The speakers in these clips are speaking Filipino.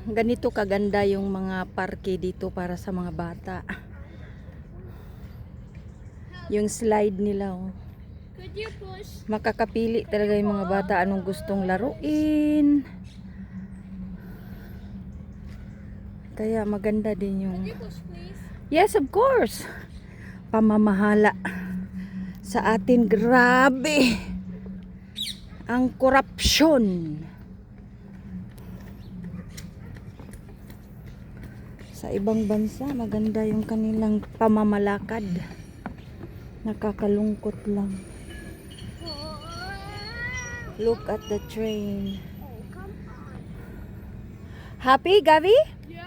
ganito kaganda yung mga parke dito para sa mga bata. Yung slide nila, oh. Could you push? Makakapili talaga yung mga bata anong gustong laruin. Kaya maganda din yung... Could you push, please? Yes, of course. Pamamahala sa atin, grabe. Ang korupsyon. Sa ibang bansa, maganda yung kanilang pamamalakad. Nakakalungkot lang. Look at the train. Oh, come on. Happy, Gabi? Yeah.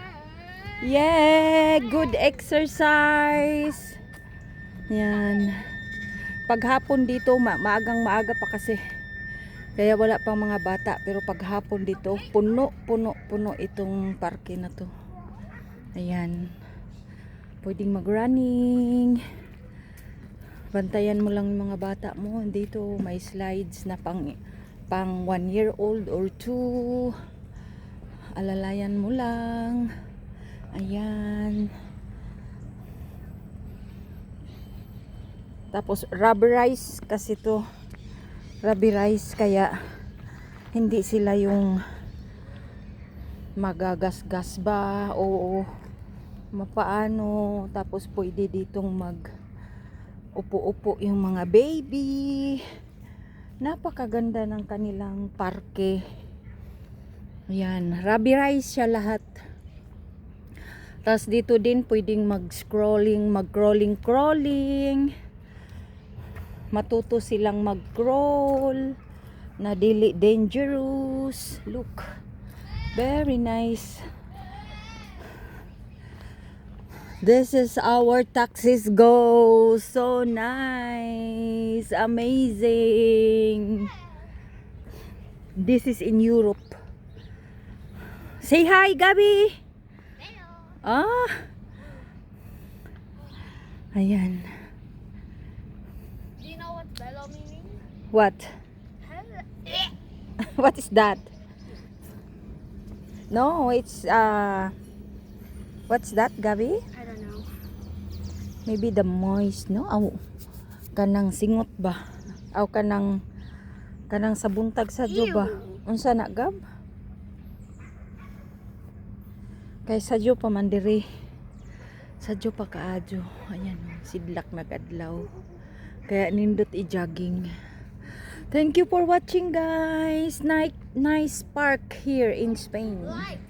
Yeah, good exercise. Yan. Paghapon dito, maagang maaga pa kasi. Kaya wala pang mga bata. Pero paghapon dito, puno itong parke na to. Ayan. Pwedeng mag-running. Bantayan mo lang yung mga bata mo. Dito may slides na pang 1 year old or 2. Alalayan mo lang. Ayan. Tapos rubberized kasi to. Rubberized kaya hindi sila yung magagasgas ba o mapaano. Tapos pwede ditong mag upo-upo yung mga baby. Napakaganda ng kanilang parke. Ayan, rubberized siya lahat. Tapos dito din pwedeng mag-scrolling, mag-crawling. Matuto silang mag-crawl na dili dangerous. Look, very nice. This is our taxis go. So nice, amazing. This is in Europe. Say hi, Gabi. Hello. Ah. Ayan. Do you know what bello meaning? What? What is that? No, it's what's that, Gabi? I don't know. Maybe the moist, no? Aw, kanang singot ba? Aw, kanang sa buntag sa Ew. ba? Unsa na, Gab? Kay sadyo pa man diri. Sadyo pa kaadyo. Ayan, sidlak na kadlaw. Kaya nindot i-jogging. Thank you for watching, guys. Nice park here in Spain. Like.